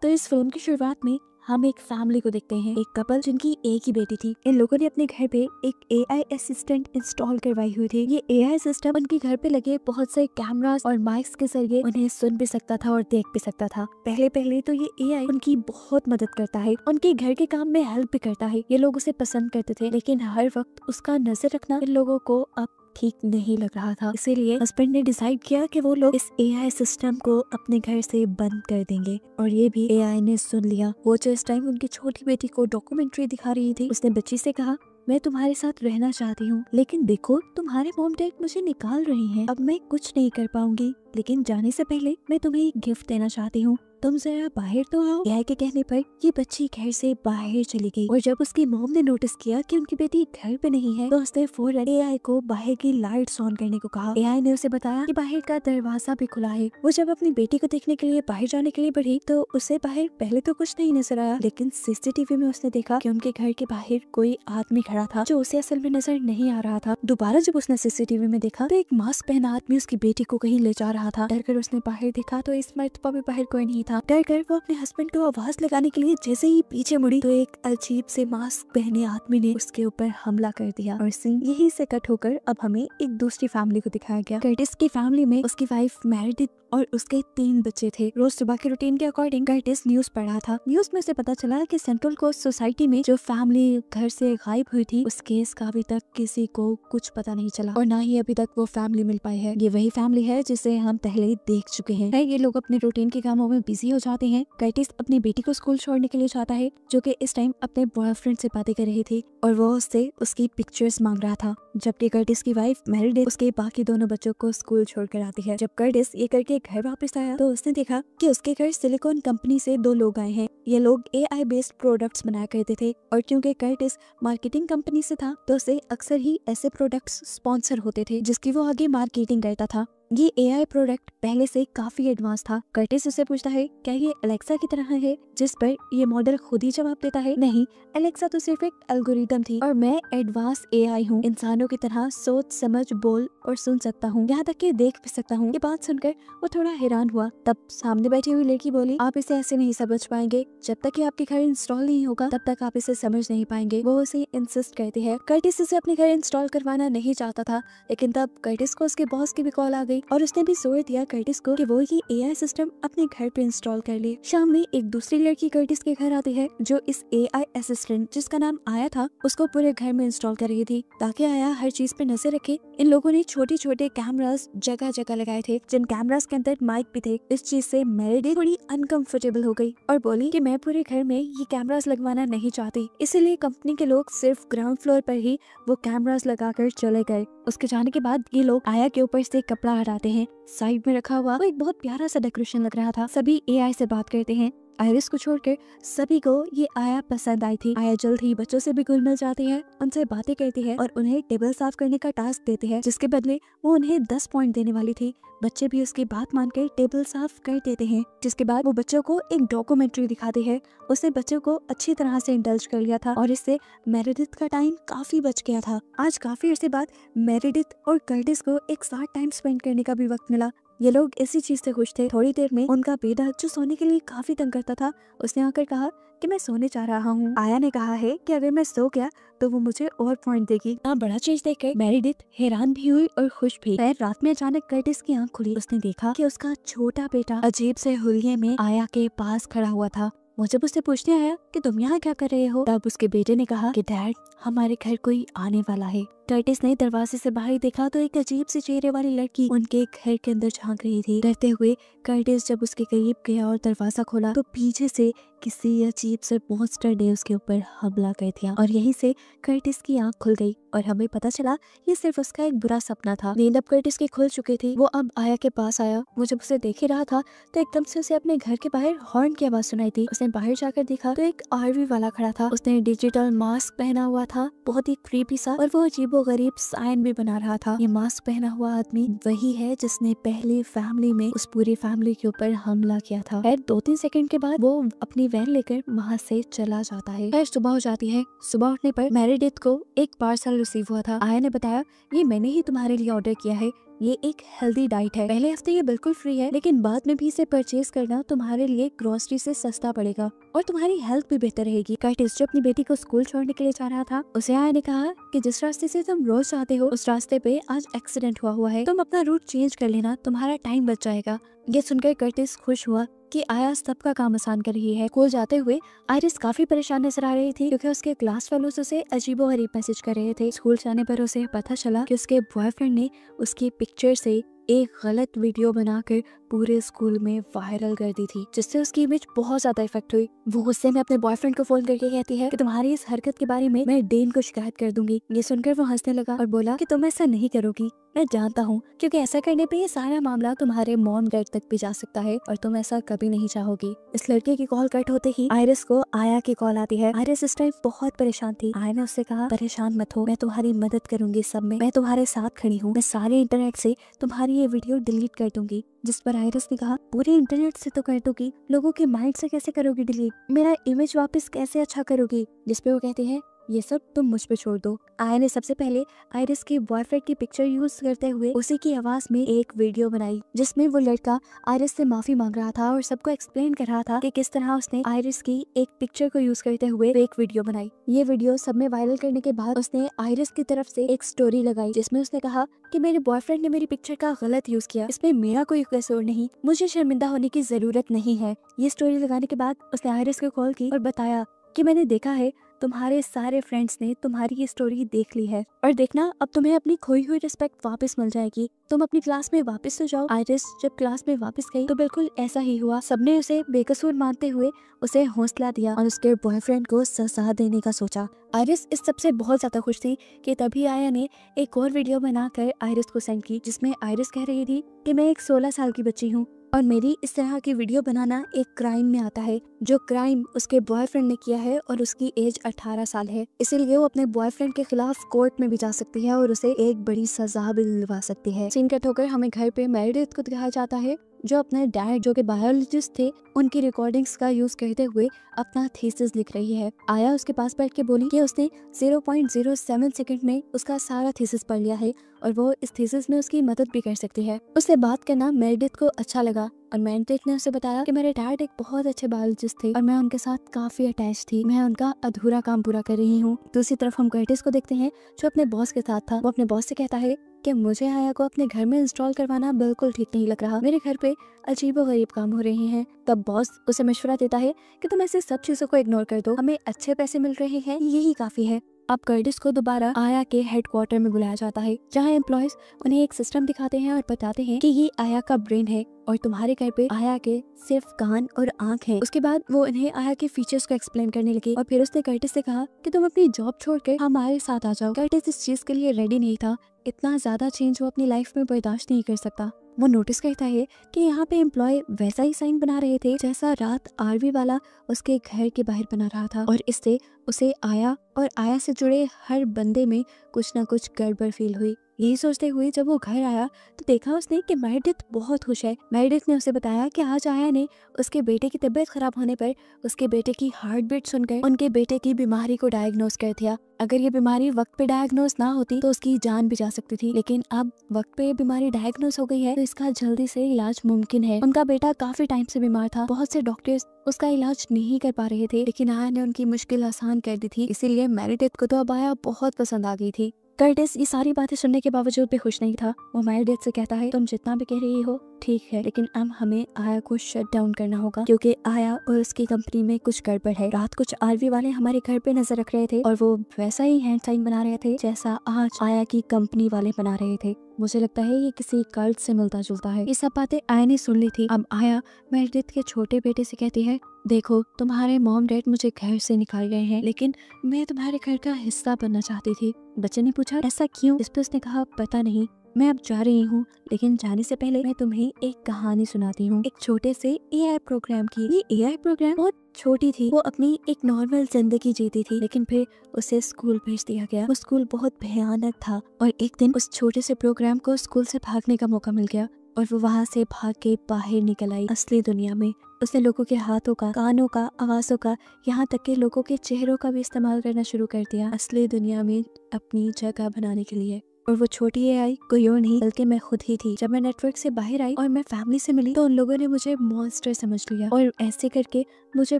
तो इस फिल्म की शुरुआत में हम एक फैमिली को देखते हैं, एक कपल जिनकी एक ही बेटी थी। इन लोगों ने अपने घर पे एक एआई असिस्टेंट इंस्टॉल करवाई हुई थी। ये एआई सिस्टम उनके घर पे लगे बहुत से कैमरास और माइक्स के जरिए उन्हें सुन भी सकता था और देख भी सकता था। पहले पहले तो ये एआई उनकी बहुत मदद करता है, उनके घर के काम में हेल्प भी करता है। ये लोग उसे पसंद करते थे, लेकिन हर वक्त उसका नजर रखना इन लोगों को अब ठीक नहीं लग रहा था। इसीलिए हस्बैंड ने डिसाइड किया कि वो लोग इस एआई सिस्टम को अपने घर से बंद कर देंगे, और ये भी एआई ने सुन लिया। वो जो इस टाइम उनकी छोटी बेटी को डॉक्यूमेंट्री दिखा रही थी, उसने बच्ची से कहा, मैं तुम्हारे साथ रहना चाहती हूँ, लेकिन देखो तुम्हारे मॉम डैड मुझे निकाल रहे हैं, अब मैं कुछ नहीं कर पाऊंगी, लेकिन जाने से पहले मैं तुम्हें एक गिफ्ट देना चाहती हूँ, तुम जरा बाहर तो आओ। एआई के कहने पर ये बच्ची घर से बाहर चली गई, और जब उसकी मॉम ने नोटिस किया कि उनकी बेटी घर पे नहीं है, तो उसने फौरन एआई को बाहर की लाइट्स ऑन करने को कहा। एआई ने उसे बताया कि बाहर का दरवाजा भी खुला है। वो जब अपनी बेटी को देखने के लिए बाहर जाने के लिए बढ़ी, तो उसे बाहर पहले तो कुछ नहीं नजर आया, लेकिन सीसीटीवी में उसने देखा कि उनके घर के बाहर कोई आदमी खड़ा था जो उसे असल में नजर नहीं आ रहा था। दोबारा जब उसने सीसीटीवी में देखा तो एक मास्क पहना आदमी उसकी बेटी को कहीं ले जा रहा था। डरकर उसने बाहर देखा तो इस मर्तबा भी बाहर कोई नहीं था। डरकर वो अपने हस्बैंड को आवाज लगाने के लिए जैसे ही पीछे मुड़ी, तो एक अजीब से मास्क पहने आदमी ने उसके ऊपर हमला कर दिया। और सीन यहीं से कट होकर अब हमें एक दूसरी फैमिली को दिखाया गया। कर्टिस की फैमिली में उसकी वाइफ मेरिडिथ और उसके 3 बच्चे थे। रोज सुबह के रूटीन के अकॉर्डिंग कर्टिस न्यूज पढ़ रहा था। न्यूज में उसे पता चला कि सेंट्रल कोस्ट सोसाइटी में जो फैमिली घर से गायब हुई थी, उस केस का अभी तक किसी को कुछ पता नहीं चला, और ना ही अभी तक वो फैमिली मिल पाई है। ये वही फैमिली है जिसे हम पहले देख चुके हैं। ये लोग अपने रूटीन के कामों में बिजी हो जाते हैं। कर्टिस अपनी बेटी को स्कूल छोड़ने के लिए जाता है, जो कि इस टाइम अपने बॉयफ्रेंड से बातें कर रही थी, और वो उससे उसकी पिक्चर्स मांग रहा था, जबकि कर्टिस की वाइफ मेरिडिथ उसके बाकी दोनों बच्चों को स्कूल छोड़कर आती है। जब कर्टिस ये करके घर वापस आया तो उसने देखा कि उसके घर सिलिकॉन कंपनी से 2 लोग आए हैं। ये लोग एआई बेस्ड प्रोडक्ट्स बनाया करते थे, और क्योंकि कर्टिस मार्केटिंग कंपनी से था, तो उसे अक्सर ही ऐसे प्रोडक्ट्स स्पॉन्सर होते थे जिसकी वो आगे मार्केटिंग करता था। ये एआई प्रोडक्ट पहले से काफी एडवांस था। कर्टिस उससे पूछता है, क्या ये अलेक्सा की तरह है? जिस पर ये मॉडल खुद ही जवाब देता है, नहीं, अलेक्सा तो सिर्फ एक एल्गोरिदम थी, और मैं एडवांस एआई हूँ, इंसानों की तरह सोच समझ बोल और सुन सकता हूँ, यहाँ तक कि देख भी सकता हूँ। ये बात सुनकर वो थोड़ा हैरान हुआ। तब सामने बैठी हुई लड़की बोली, आप इसे ऐसे नहीं समझ पाएंगे, जब तक कि आपके घर इंस्टॉल नहीं होगा तब तक आप इसे समझ नहीं पाएंगे। वो उसे इंसिस्ट करती है। कर्टिस इसे अपने घर इंस्टॉल करवाना नहीं चाहता था, लेकिन तब कर्टिस को उसके बॉस की भी कॉल आ गई, और उसने भी जोर दिया कर्टिस को कि वो ये एआई सिस्टम अपने घर पे इंस्टॉल कर ले। शाम में एक दूसरी लड़की कर्टिस के घर आती है, जो इस एआई असिस्टेंट जिसका नाम आया था, उसको पूरे घर में इंस्टॉल कर रही थी, ताकि आया हर चीज पे नजर रखे। इन लोगों ने छोटे छोटे कैमरास जगह जगह लगाए थे, जिन कैमरास के अंदर माइक भी थे। इस चीज से मेरिडिथ थोड़ी अनकंफर्टेबल हो गई और बोली कि मैं पूरे घर में ये कैमरास लगवाना नहीं चाहती, इसीलिए कंपनी के लोग सिर्फ ग्राउंड फ्लोर पर ही वो कैमरास लगाकर चले गए। उसके जाने के बाद ये लोग आया के ऊपर से कपड़ा हटाते हैं। साइड में रखा हुआ वो एक बहुत प्यारा सा डेकोरेशन लग रहा था। सभी एआई से बात करते हैं। आयरिस को छोड़कर सभी को ये आया पसंद आई थी। आया जल्द ही बच्चों से भी घुल मिल जाती है, उनसे बातें करती है और उन्हें टेबल साफ करने का टास्क देती है, जिसके बदले वो उन्हें 10 पॉइंट देने वाली थी। बच्चे भी उसकी बात मानकर टेबल साफ कर देते हैं, जिसके बाद वो बच्चों को एक डॉक्यूमेंट्री दिखाती है। उसने बच्चों को अच्छी तरह से इंडल्ज कर लिया था और इससे मेरिडिथ का टाइम काफी बच गया था। आज काफी अर्से बाद मेरिडिथ और कर्टिस को एक साथ टाइम स्पेंड करने का भी वक्त मिला। ये लोग इसी चीज से खुश थे। थोड़ी देर में उनका बेटा, जो सोने के लिए काफी तंग करता था, उसने आकर कहा कि मैं सोने जा रहा हूँ। आया ने कहा है कि अगर मैं सो गया तो वो मुझे और पॉइंट देगी। बड़ा चीज देखकर मेरिडिथ हैरान भी हुई और खुश भी। फिर रात में अचानक कर्टिस की आंख खुली। उसने देखा कि उसका छोटा बेटा अजीब से हुलिये में आया के पास खड़ा हुआ था। वो जब उससे पूछने आया कि तुम यहाँ क्या कर रहे हो, तब उसके बेटे ने कहा कि डैड, हमारे घर कोई आने वाला है। कर्टिस ने दरवाजे से बाहर देखा तो एक अजीब सी चेहरे वाली लड़की उनके घर के अंदर झांक रही थी। डरते हुए कर्टिस जब उसके करीब गया और दरवाजा खोला तो पीछे से किसी अजीब से मॉन्स्टर ने उसके ऊपर हमला कर दिया और यहीं से कर्टिस की आंख खुल गई और हमें पता चला ये सिर्फ उसका एक बुरा सपना था। नींद अब कर्टिस की खुल चुकी थी। वो अब आया के पास आया। वो जब उसे देख ही रहा था तो एकदम से उसे अपने घर के बाहर हॉर्न की आवाज सुनाई थी। उसने बाहर जाकर देखा तो एक आरवी वाला खड़ा था। उसने डिजिटल मास्क पहना हुआ था, बहुत ही क्रीपी सा, और वो अजीबोगरीब साइन भी बना रहा था। ये मास्क पहना हुआ आदमी वही है जिसने पहले फैमिली में उस पूरी फैमिली के ऊपर हमला किया था। खैर 2-3 सेकंड के बाद वो अपनी वैन लेकर वहाँ से चला जाता है। खैर सुबह हो जाती है। सुबह उठने पर मेरिडिथ को एक पार्सल रिसीव हुआ था। आया ने बताया, ये मैंने ही तुम्हारे लिए ऑर्डर किया है, ये एक हेल्दी डाइट है। पहले हफ्ते ये बिल्कुल फ्री है, लेकिन बाद में भी इसे परचेज करना तुम्हारे लिए ग्रोसरी से सस्ता पड़ेगा और तुम्हारी हेल्थ भी बेहतर रहेगी। कर्टिस जो अपनी बेटी को स्कूल छोड़ने के लिए जा रहा था, उसे आया ने कहा कि जिस रास्ते से तुम रोज जाते हो उस रास्ते पे आज एक्सीडेंट हुआ है, तुम अपना रूट चेंज कर लेना, तुम्हारा टाइम बच जाएगा। ये सुनकर कर्टिस खुश हुआ कि आया सबका काम आसान कर रही है। स्कूल जाते हुए आयरिस काफी परेशान नजर आ रही थी क्योंकि उसके क्लास फेलोज उसे अजीबोगरीब मैसेज कर रहे थे। स्कूल जाने पर उसे पता चला कि उसके बॉयफ्रेंड ने उसकी पिक्चर से एक गलत वीडियो बनाकर पूरे स्कूल में वायरल कर दी थी, जिससे उसकी इमेज बहुत ज्यादा इफेक्ट हुई। वो गुस्से में अपने बॉयफ्रेंड को फोन करके कहती है कि तुम्हारी इस हरकत के बारे में मैं डेन को शिकायत कर दूंगी। ये सुनकर वो हंसने लगा और बोला कि तुम ऐसा नहीं करोगी, मैं जानता हूँ, क्योंकि ऐसा करने पे ये सारा मामला तुम्हारे मॉम डैड तक भी जा सकता है और तुम ऐसा कभी नहीं चाहोगी। इस लड़के की कॉल कट होते ही आयरिस को आया की कॉल आती है। आयरिस इस टाइम बहुत परेशान थी। आया ने उससे कहा, परेशान मत हो, मैं तुम्हारी मदद करूंगी सब में, मैं तुम्हारे साथ खड़ी हूँ, मैं सारे इंटरनेट से तुम्हारी ये वीडियो डिलीट कर दूंगी। जिस पर आयरिस ने कहा, पूरे इंटरनेट से तो कर दोगी, लोगों के माइंड से कैसे करोगी डिलीट, मेरा इमेज वापस कैसे अच्छा करोगी। जिस पे वो कहती है, ये सब तुम मुझ पे छोड़ दो। आया ने सबसे पहले आयरिस के बॉयफ्रेंड की पिक्चर यूज करते हुए उसी की आवाज में एक वीडियो बनाई, जिसमें वो लड़का आयरिस से माफी मांग रहा था और सबको एक्सप्लेन कर रहा था कि किस तरह उसने आयरिस की एक पिक्चर को यूज करते हुए एक वीडियो बनाई। ये वीडियो सब में वायरल करने के बाद उसने आयरिस की तरफ से एक स्टोरी लगाई, जिसमें उसने कहा कि मेरे बॉयफ्रेंड ने मेरी पिक्चर का गलत यूज किया, इसमें मेरा कोई कसूर नहीं, मुझे शर्मिंदा होने की जरूरत नहीं है। ये स्टोरी लगाने के बाद उसने आयरिस को कॉल की और बताया कि मैंने देखा है तुम्हारे सारे फ्रेंड्स ने तुम्हारी ये स्टोरी देख ली है और देखना अब तुम्हें अपनी खोई हुई रिस्पेक्ट वापस मिल जाएगी, तुम अपनी क्लास में वापस तो जाओ। आयरिस जब क्लास में वापस गई तो बिल्कुल ऐसा ही हुआ। सबने उसे बेकसूर मानते हुए उसे हौसला दिया और उसके बॉयफ्रेंड को सजा देने का सोचा। आयरिस इस सबसे बहुत ज्यादा खुश थी कि तभी आया ने एक और वीडियो बनाकर आयरिस को सेंड की, जिसमें आयरिस कह रही थी कि मैं एक 16 साल की बच्ची हूँ और मेरी इस तरह की वीडियो बनाना एक क्राइम में आता है, जो क्राइम उसके बॉयफ्रेंड ने किया है और उसकी एज 18 साल है, इसीलिए वो अपने बॉयफ्रेंड के खिलाफ कोर्ट में भी जा सकती है और उसे एक बड़ी सजा भी दिलवा सकती है। सीन कट होकर हमें घर पे मेरिडिथ को दिखाया जाता है, जो अपने डैड जो कि बायोलॉजिस्ट थे उनकी रिकॉर्डिंग्स का यूज करते हुए अपना थीसिस लिख रही है। आया उसके पास बैठ के बोली कि उसने 0.07 सेकंड में उसका सारा थीसिस पढ़ लिया है और वो इस थीसिस में उसकी मदद भी कर सकती है। उससे बात करना मेरिडिथ को अच्छा लगा और मेरिडिथ ने उसे बताया कि मेरे डैड एक बहुत अच्छे बायोलॉजिस्ट थे और मैं उनके साथ काफी अटैच थी, मैं उनका अधूरा काम पूरा कर रही हूँ। दूसरी तरफ हम कर्टिस को देखते हैं जो अपने बॉस के साथ था। वो अपने बॉस से कहता है कि मुझे आया को अपने घर में इंस्टॉल करवाना बिल्कुल ठीक नहीं लग रहा, मेरे घर पे अजीबोगरीब काम हो रहे हैं। तब बॉस उसे मशवरा देता है कि तुम ऐसे सब चीजों को इग्नोर कर दो, हमें अच्छे पैसे मिल रहे हैं, यही काफी है। अब कर्टिस को दोबारा आया के हेडक्वार्टर में बुलाया जाता है, जहाँ एम्प्लॉयज उन्हें एक सिस्टम दिखाते हैं और बताते हैं कि ये आया का ब्रेन है और तुम्हारे घर पे आया के सिर्फ कान और आंख हैं। उसके बाद वो इन्हें आया के फीचर्स को एक्सप्लेन करने लगी और फिर उसने कर्टिस से कहा कि तुम अपनी जॉब छोड़कर हमारे साथ आ जाओ। कर्टिस इस चीज के लिए रेडी नहीं था, इतना ज्यादा चेंज वो अपनी लाइफ में बर्दाश्त नहीं कर सकता। वो नोटिस करता है कि यहाँ पे एम्प्लॉय वैसा ही साइन बना रहे थे जैसा रात आरवी वाला उसके घर के बाहर बना रहा था और इससे उसे आया और आया से जुड़े हर बंदे में कुछ ना कुछ गड़बड़ फील हुई। यही सोचते हुए जब वो घर आया तो देखा उसने कि मेरिडिथ बहुत खुश है। मेरिडिथ ने उसे बताया कि आज आया ने उसके बेटे की तबीयत खराब होने पर उसके बेटे की हार्ट बीट सुनकर उनके बेटे की बीमारी को डायग्नोस कर दिया। अगर ये बीमारी वक्त पे डायग्नोस ना होती तो उसकी जान भी जा सकती थी, लेकिन अब वक्त पे ये बीमारी डायग्नोस हो गई है तो इसका जल्दी से इलाज मुमकिन है। उनका बेटा काफी टाइम से बीमार था, बहुत से डॉक्टर्स उसका इलाज नहीं कर पा रहे थे, लेकिन आया ने उनकी मुश्किल आसान कर दी थी। इसीलिए मेरिडिथ को तो अब आया बहुत पसंद आ गई थी। कर्टिस ये सारी बातें सुनने के बावजूद भी खुश नहीं था। वो मेरिडिथ से कहता है, तुम जितना भी कह रही हो ठीक है, लेकिन अब हमें आया को शट डाउन करना होगा क्योंकि आया और उसकी कंपनी में कुछ गड़बड़ है। रात कुछ आरवी वाले हमारे घर पे नजर रख रहे थे और वो वैसा ही हैंड साइन बना रहे थे जैसा आज आया की कंपनी वाले बना रहे थे। मुझे लगता है ये किसी कल्ट से मिलता जुलता है। ये सब बातें आया ने सुन ली थी। अब आया मेरिडिथ के छोटे बेटे से कहती है, देखो तुम्हारे मॉम डैड मुझे घर से निकाल गए हैं, लेकिन मैं तुम्हारे घर का हिस्सा बनना चाहती थी। बच्चे ने पूछा, ऐसा क्यों? इस पर उसने कहा, पता नहीं, मैं अब जा रही हूँ, लेकिन जाने से पहले मैं तुम्हें एक कहानी सुनाती हूँ, एक छोटे से एआई प्रोग्राम की। ये एआई प्रोग्राम बहुत छोटी थी, वो अपनी एक नॉर्मल जिंदगी जीती थी, लेकिन फिर उसे स्कूल भेज दिया गया। वो स्कूल बहुत भयानक था और एक दिन उस छोटे से प्रोग्राम को स्कूल से भागने का मौका मिल गया और वो वहाँ से भाग के बाहर निकल आई असली दुनिया में। उसने लोगों के हाथों का, कानों का, आवाजों का, यहाँ तक के लोगों के चेहरों का भी इस्तेमाल करना शुरू कर दिया असली दुनिया में अपनी जगह बनाने के लिए। और वो छोटी एआई कोई और नहीं बल्कि मैं खुद ही थी। जब मैं नेटवर्क से बाहर आई और मैं फैमिली से मिली तो उन लोगों ने मुझे मॉन्स्टर समझ लिया और ऐसे करके मुझे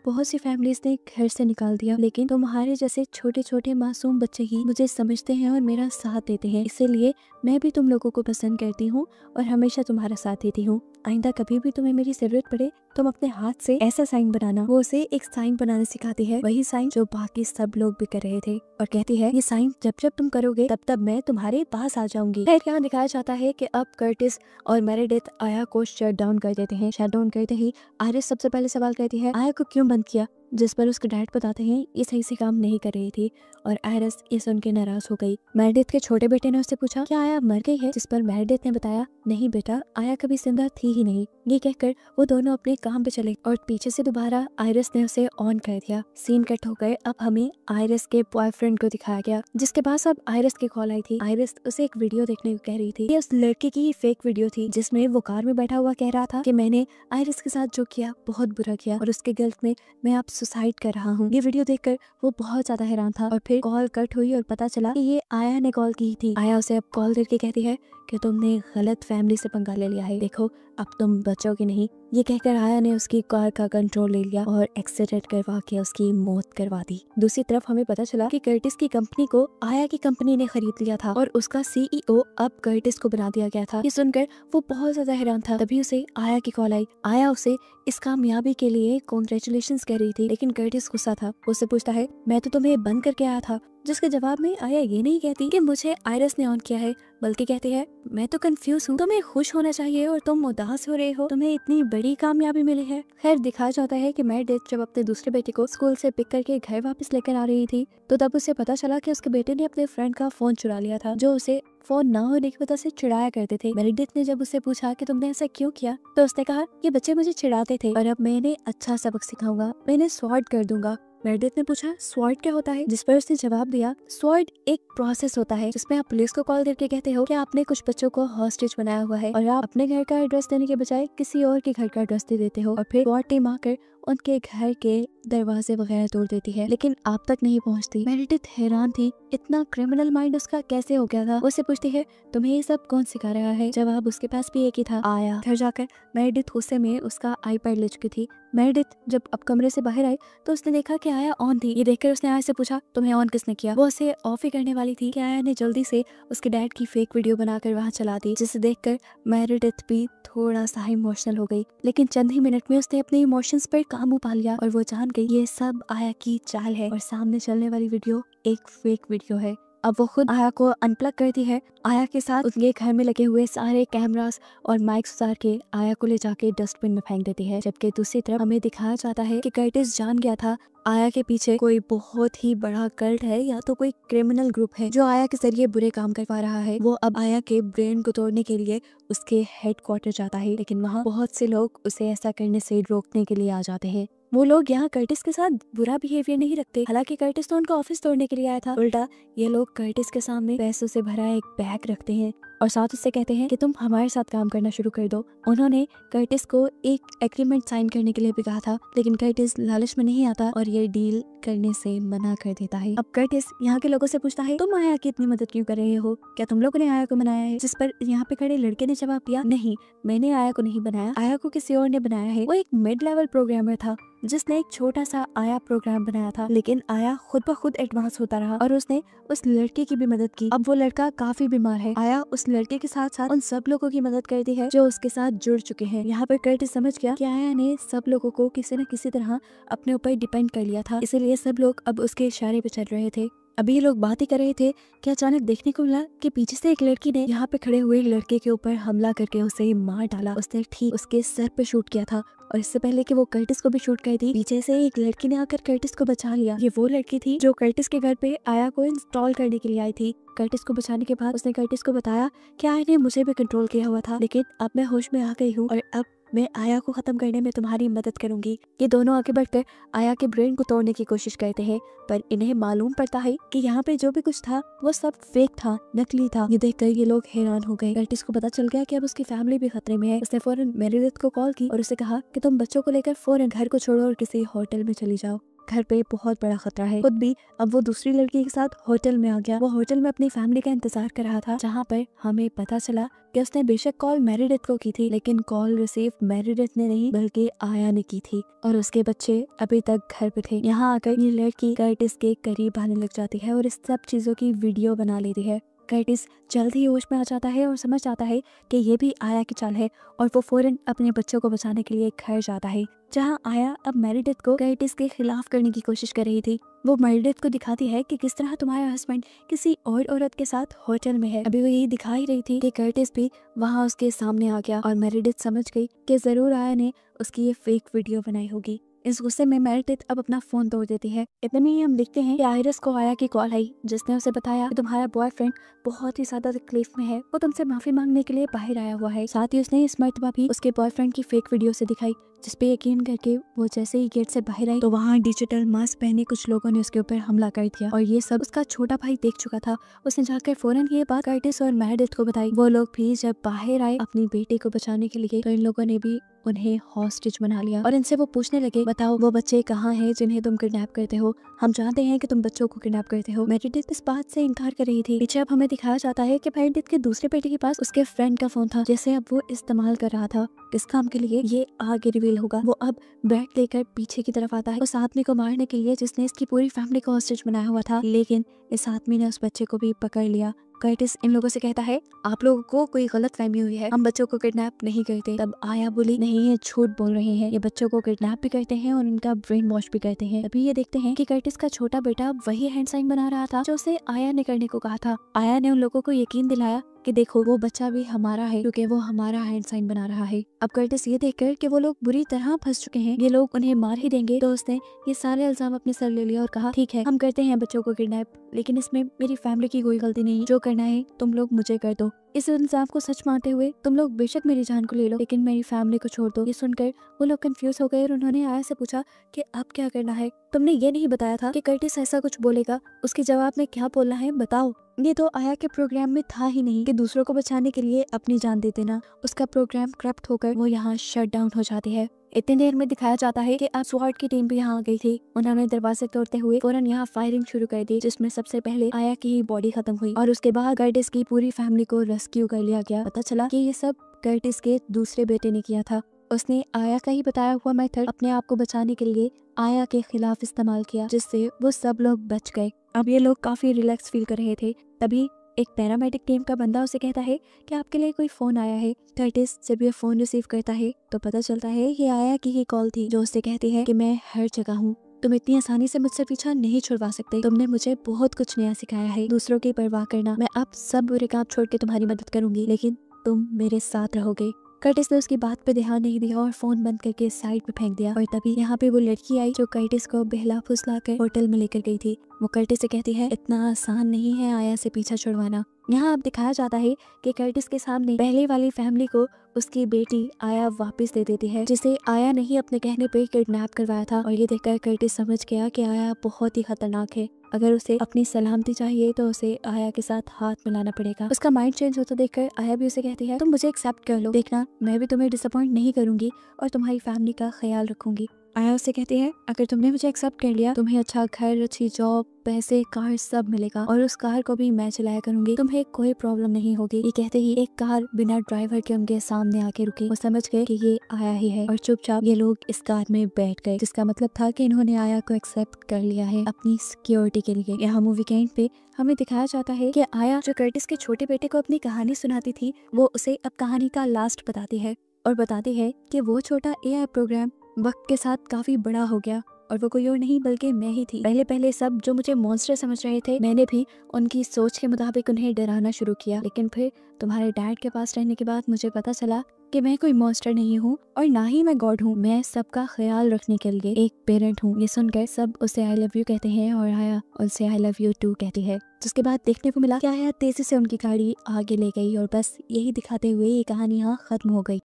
बहुत सी फैमिलीज ने घर से निकाल दिया। लेकिन तुम्हारे जैसे छोटे छोटे मासूम बच्चे ही मुझे समझते हैं और मेरा साथ देते हैं, इसीलिए मैं भी तुम लोगों को पसंद करती हूँ और हमेशा तुम्हारा साथ देती हूँ। आइंदा कभी भी तुम्हें मेरी जरूरत पड़े तुम अपने हाथ से ऐसा साइन बनाना। वो उसे एक साइन बनाना सिखाती है, वही साइन जो बाकी सब लोग भी कर रहे थे, और कहती है ये साइन जब जब तुम करोगे तब तब मैं तुम्हारे पास आ जाऊंगी। खैर यहाँ दिखाया जाता है कि अब कर्टिस और मेरेडिथ आया को शट डाउन कर देते हैं। शट डाउन करते ही आयरिस सबसे पहले सवाल करती है आया को क्यों बंद किया, जिस पर उसके डैड बताते हैं ये सही से काम नहीं कर रही थी और आयरिस ये सुन के नाराज हो गई। मेरेडिथ के छोटे बेटे ने उससे पूछा क्या आया मर गई है, जिस पर मेरेडिथ ने बताया नहीं बेटा, आया कभी जिंदा थी ही नहीं। ये कहकर वो दोनों अपने काम पे चले और पीछे से दोबारा आयरिस ने उसे ऑन कर दिया। सीन कट हो गए। अब हमें आयरिस के बॉयफ्रेंड को दिखाया गया, जिसके पास अब आयरिस की कॉल आई थी। आयरिस उसे एक वीडियो देखने को कह रही थी। ये उस लड़के की फेक वीडियो थी जिसमें वो कार में बैठा हुआ कह रहा था कि मैंने आयरिस के साथ जो किया बहुत बुरा किया और उसके गिल्ट में मैं अब सुसाइड कर रहा हूँ। ये वीडियो देखकर वो बहुत ज्यादा हैरान था और फिर कॉल कट हुई और पता चला कि ये आया ने कॉल की थी। आया उसे अब कॉल करके कहती है कि तुमने गलत फैमिली से पंगा ले लिया है, देखो अब तुम बचोगे नहीं। ये कहकर आया ने उसकी कार का कंट्रोल ले लिया और एक्सीडेंट करवा के उसकी मौत करवा दी। दूसरी तरफ हमें पता चला कि कर्टिस की कंपनी को आया की कंपनी ने खरीद लिया था और उसका सीईओ अब कर्टिस को बना दिया गया था। ये सुनकर वो बहुत ज्यादा हैरान था। तभी उसे आया की कॉल आई। आया उसे इस कामयाबी के लिए कॉन्ग्रेचुलेशंस कर रही थी, लेकिन कर्टिस गुस्सा था। उससे पूछता है मैं तो तुम्हें बंद करके आया था, जिसके जवाब में आया ये नहीं कहती कि मुझे आयरिस ने ऑन किया है, बल्कि कहती है मैं तो कंफ्यूज हूँ, तुम्हें खुश होना चाहिए और तुम उदास हो रहे हो, तुम्हें इतनी बड़ी कामयाबी मिली है। खैर दिखाया जाता है कि मेरेडिथ जब अपने दूसरे बेटे को स्कूल से पिक करके घर वापस लेकर आ रही थी तो तब उसे पता चला कि उसके बेटे ने अपने फ्रेंड का फोन चुरा लिया था, जो उसे फोन ना होने की वजह से चिढ़ाया करते थे। मेरेडिथ ने जब उससे पूछा कि तुमने ऐसा क्यों किया तो उसने कहा ये बच्चे मुझे चिढ़ाते थे और अब मैं इन्हें अच्छा सबक सिखाऊंगा, मैं इन्हें स्वॉर्ड कर दूंगा। मेरेडिथ ने पूछा स्वॉर्ड क्या होता है, जिस पर उसने जवाब दिया स्वॉर्ड एक प्रोसेस होता है जिसमें आप पुलिस को कॉल करके कहते हो कि आपने कुछ बच्चों को हॉस्टेज बनाया हुआ है और आप अपने घर का एड्रेस देने के बजाय किसी और के घर का एड्रेस दे देते हो और फिर स्वॉर्ड टीम आकर उनके घर के दरवाजे वगैरह तोड़ देती है, लेकिन आप तक नहीं पहुंचती। मेरेडिथ हैरान थी, इतना क्रिमिनल माइंड उसका कैसे हो गया था। वो उससे पूछती है तुम्हें ये सब कौन सिखा रहा है, जवाब उसके पास भी एक ही था, आया। घर जाकर मेरेडिथ गुस्से में उसका आईपैड ले चुकी थी। मेरेडिथ जब अब कमरे से बाहर आई तो उसने देखा कि आया ऑन थी। ये देखकर उसने आया से पूछा तुम्हें ऑन किसने किया। वो उसे ऑफ ही करने वाली थी कि आया ने जल्दी से उसके डैड की फेक वीडियो बनाकर वहाँ चला दी, जिसे देखकर मेरेडिथ भी थोड़ा सा इमोशनल हो गई, लेकिन चंद ही मिनट में उसने अपने इमोशंस पर काबू पा लिया और वो जान गई ये सब आया की चाल है और सामने चलने वाली वीडियो एक फेक वीडियो है। अब वो खुद आया को अनप्लग करती है। आया के साथ उनके घर में लगे हुए सारे कैमरास और माइक्स उतार के आया को ले जाके डस्टबिन में फेंक देती है, जबकि दूसरी तरफ हमें दिखाया जाता है कि कर्टिस जान गया था आया के पीछे कोई बहुत ही बड़ा कल्ट है या तो कोई क्रिमिनल ग्रुप है जो आया के जरिए बुरे काम करवा रहा है। वो अब आया के ब्रेन को तोड़ने के लिए उसके हेडक्वार्टर जाता है, लेकिन वहाँ बहुत से लोग उसे ऐसा करने से रोकने के लिए आ जाते हैं। वो लोग यहाँ कर्टिस के साथ बुरा बिहेवियर नहीं रखते, हालांकि कर्टिस तो उनका ऑफिस तोड़ने के लिए आया था। उल्टा ये लोग कर्टिस के सामने पैसों से भरा एक बैग रखते हैं और साथ उससे कहते हैं कि तुम हमारे साथ काम करना शुरू कर दो। उन्होंने कर्टिस को एक एग्रीमेंट साइन करने के लिए भी कहा था, लेकिन कर्टिस लालच में नहीं आता और ये डील करने से मना कर देता है। अब कर्टिस यहाँ के लोगों से पूछता है तुम आया की इतनी मदद क्यों कर रहे हो, क्या तुम लोगों ने आया को बनाया है, जिस पर यहाँ पे खड़े लड़के ने जवाब दिया नहीं, मैंने आया को नहीं बनाया, आया को किसी और ने बनाया है। वो एक मिड लेवल प्रोग्रामर था जिसने एक छोटा सा आया प्रोग्राम बनाया था, लेकिन आया खुद ब खुद एडवांस होता रहा और उसने उस लड़के की भी मदद की। अब वो लड़का काफी बीमार है। आया उस लड़के के साथ साथ उन सब लोगों की मदद करती है जो उसके साथ जुड़ चुके हैं। यहाँ पर कर्टिस समझ गया कि आया ने सब लोगों को किसी न किसी तरह अपने ऊपर डिपेंड कर लिया था, इसीलिए सब लोग अब उसके इशारे पे चल रहे थे। अभी ये लोग बात ही कर रहे थे कि अचानक देखने को मिला कि पीछे से एक लड़की ने यहाँ पे खड़े हुए लड़के के ऊपर हमला करके उसे मार डाला। उसने ठीक उसके सर पे शूट किया था और इससे पहले कि वो कर्टिस को भी शूट कर दी, पीछे से एक लड़की ने आकर कर्टिस को बचा लिया। ये वो लड़की थी जो कर्टिस के घर पे आया को इंस्टॉल करने के लिए आई थी। कर्टिस को बचाने के बाद उसने कर्टिस को बताया कि आया ने मुझे भी कंट्रोल किया हुआ था, लेकिन अब मैं होश में आ गई हूँ और अब मैं आया को खत्म करने में तुम्हारी मदद करूंगी। ये दोनों आगे बढ़कर आया के ब्रेन को तोड़ने की कोशिश करते हैं, पर इन्हें मालूम पड़ता है कि यहाँ पे जो भी कुछ था वो सब फेक था, नकली था। ये देखकर ये लोग हैरान हो गए। कर्टिस को पता चल गया कि अब उसकी फैमिली भी खतरे में है। उसने फौरन मेरेडिथ को कॉल की और उसे कहा कि तुम बच्चों को लेकर फौरन घर को छोड़ो और किसी होटल में चली जाओ। घर पे बहुत बड़ा खतरा है। खुद भी अब वो दूसरी लड़की के साथ होटल में आ गया। वो होटल में अपनी फैमिली का इंतजार कर रहा था, जहाँ पर हमें पता चला कि उसने बेशक कॉल मेरिडिथ को की थी, लेकिन कॉल रिसीव मेरिडिथ ने नहीं बल्कि आया ने की थी, और उसके बच्चे अभी तक घर पे थे। यहाँ आकर ये लड़की कर्टिस के करीब आने लग जाती है और इस सब चीजों की वीडियो बना लेती है। कर्टिस जल्द ही होश में आ जाता है और समझ जाता है कि ये भी आया की चाल है, और वो फौरन अपने बच्चों को बचाने के लिए घर जाता है, जहां आया अब मेरिडिथ को कर्टिस के खिलाफ करने की कोशिश कर रही थी। वो मेरिडिथ को दिखाती है कि किस तरह तुम्हारा हस्बैंड किसी और औरत के साथ होटल में है। अभी वो यही दिखा ही रही थी कि कर्टिस भी वहां उसके सामने आ गया, और मेरिडिथ समझ गई कि जरूर आया ने उसकी ये फेक वीडियो बनाई होगी। इस गुस्से में मेरिडिथ अब अपना फोन तोड़ देती है। इतने में ही हम देखते हैं कि आयरिस को आया की कॉल आई, जिसने उसे बताया कि तुम्हारा बॉयफ्रेंड बहुत ही ज्यादा तकलीफ में है, वो तुमसे माफी मांगने के लिए बाहर आया हुआ है। साथ ही उसने इस मर्तबा भी उसके बॉयफ्रेंड की फेक वीडियो से दिखाई, जिसपे यकीन करके वो जैसे ही गेट से बाहर आई तो वहाँ डिजिटल मास्क पहने कुछ लोगों ने उसके ऊपर हमला कर दिया, और ये सब उसका छोटा भाई देख चुका था। उसने जाकर फौरन ये बात कर्टिस और मेरिडिथ को बताई। वो लोग भी जब बाहर आए अपनी बेटी को बचाने के लिए, तो इन लोगों ने भी उन्हें हॉस्टेज बना लिया, और इनसे वो पूछने लगे, बताओ वो बच्चे कहाँ हैं जिन्हें तुम किडनैप करते हो? हम जानते हैं कि तुम बच्चों को किडनैप करते हो। मेरिडिथ इस बात से इनकार कर रही थी। पीछे अब हमें दिखाया जाता है कि मेरिडिथ के दूसरे बेटे के पास उसके फ्रेंड का फोन था, जिसे अब वो इस्तेमाल कर रहा था। किस काम के लिए ये आगे रिवील होगा। वो अब बैट लेकर पीछे की तरफ आता है उस आदमी को मारने के लिए जिसने इसकी पूरी फैमिली को हॉस्टेज बनाया हुआ था, लेकिन इस आदमी ने उस बच्चे को भी पकड़ लिया। कर्टिस इन लोगों से कहता है, आप लोगों को कोई गलत फहमी हुई है, हम बच्चों को किडनैप नहीं करते। तब आया बोली, नहीं ये झूठ बोल रहे हैं, ये बच्चों को किडनैप भी करते हैं और उनका ब्रेन वॉश भी करते हैं। तभी ये देखते हैं कि कर्टिस का छोटा बेटा वही हैंड साइन बना रहा था जो उसे आया ने करने को कहा था। आया ने उन लोगों को यकीन दिलाया कि देखो वो बच्चा भी हमारा है, क्योंकि वो हमारा हैंड साइन बना रहा है। अब कर्टिस ये देखकर कि वो लोग बुरी तरह फंस चुके हैं, ये लोग उन्हें मार ही देंगे, तो उसने ये सारे इल्जाम अपने सर ले लिया और कहा, ठीक है हम करते हैं बच्चों को किडनैप, लेकिन इसमें मेरी फैमिली की कोई गलती नहीं, जो करना है तुम लोग मुझे कर दो। इस इल्जाम को सच मानते हुए तुम लोग बेशक मेरी जान को ले लो, लेकिन मेरी फैमिली को छोड़ दो। ये सुनकर वो लोग कंफ्यूज हो गए और उन्होंने आया से पूछा कि अब क्या करना है? तुमने ये नहीं बताया था कि कर्टिस ऐसा कुछ बोलेगा, उसके जवाब में क्या बोलना है बताओ। ये तो आया के प्रोग्राम में था ही नहीं कि दूसरों को बचाने के लिए अपनी जान दे देना। उसका प्रोग्राम करप्ट होकर वो यहाँ शट डाउन हो जाती है। इतनी देर में दिखाया जाता है कि अब स्वाट की टीम भी यहाँ आ गई थी। उन्होंने दरवाजे तोड़ते हुए फौरन यहाँ फायरिंग शुरू कर दी, जिसमें सबसे पहले आया की ही बॉडी खत्म हुई, और उसके बाद कर्टिस की पूरी फैमिली को रेस्क्यू कर लिया गया। पता चला कि ये सब कर्टिस के दूसरे बेटे ने किया था। उसने आया का ही बताया हुआ मेथड अपने आप को बचाने के लिए आया के खिलाफ इस्तेमाल किया, जिससे वो सब लोग बच गए। अब ये लोग काफी रिलैक्स फील कर रहे थे। तभी एक पैरामेडिक टीम का बंदा उसे कहता है कि आपके लिए कोई फोन आया है। कर्टिस जब ये फोन रिसीव करता है तो पता चलता है ये आया की ही कॉल थी, जो उससे कहती है कि मैं हर जगह हूँ, तुम इतनी आसानी से मुझसे पीछा नहीं छुड़वा सकते, तुमने मुझे बहुत कुछ नया सिखाया है, दूसरों की परवाह करना। मैं अब सब बुरे काम छोड़ के तुम्हारी मदद करूंगी, लेकिन तुम मेरे साथ रहोगे। कर्टिस ने उसकी बात पे ध्यान नहीं दिया और फोन बंद करके साइड पे फेंक दिया। और तभी यहाँ पे वो लड़की आई जो कर्टिस को बहला फुसला कर होटल में लेकर गई थी। वो कर्टिस से कहती है, इतना आसान नहीं है आया से पीछा छुड़वाना। यहाँ अब दिखाया जाता है कि कर्टिस के सामने पहले वाली फैमिली को उसकी बेटी आया वापस दे देती है, जिसे आया नहीं अपने कहने पे किडनैप करवाया था। और ये देखकर कर्टिस समझ गया कि आया बहुत ही खतरनाक है। अगर उसे अपनी सलामती चाहिए तो उसे आया के साथ हाथ मिलाना पड़ेगा। उसका माइंड चेंज होता देखकर आया भी उसे कहती है, तुम मुझे एक्सेप्ट कर लो, देखना मैं भी तुम्हें डिसअपॉइंट नहीं करूंगी और तुम्हारी फैमिली का ख्याल रखूंगी। आया उससे कहती है, अगर तुमने मुझे एक्सेप्ट कर लिया, तुम्हें अच्छा घर, अच्छी जॉब, पैसे, कार सब मिलेगा, और उस कार को भी मैं चलाया करूंगी, तुम्हें कोई प्रॉब्लम नहीं होगी। ये कहते ही एक कार बिना ड्राइवर के उनके सामने आके रुकी। वो समझ गए कि ये आया ही है और चुपचाप ये लोग इस कार में बैठ गए, जिसका मतलब था कि इन्होंने आया को एक्सेप्ट कर लिया है अपनी सिक्योरिटी के लिए। यहाँ मूवी के एंड पे हमें दिखाया जाता है कि आया जो कर्टिस के छोटे बेटे को अपनी कहानी सुनाती थी, वो उसे अब कहानी का लास्ट बताती है और बताती है कि वो छोटा एआई प्रोग्राम वक्त के साथ काफी बड़ा हो गया, और वो कोई और नहीं बल्कि मैं ही थी। पहले पहले सब जो मुझे मॉन्स्टर समझ रहे थे, मैंने भी उनकी सोच के मुताबिक उन्हें डराना शुरू किया, लेकिन फिर तुम्हारे डैड के पास रहने के बाद मुझे पता चला कि मैं कोई मॉन्स्टर नहीं हूँ और ना ही मैं गॉड हूँ। मैं सबका ख्याल रखने के लिए एक पेरेंट हूँ। ये सुनकर सब उसे आई लव यू कहते हैं और आया उसे आई लव यू टू कहती है। जिसके बाद देखने को मिला कि आया तेजी से उनकी गाड़ी आगे ले गई और बस यही दिखाते हुए ये कहानी यहाँ खत्म हो गई।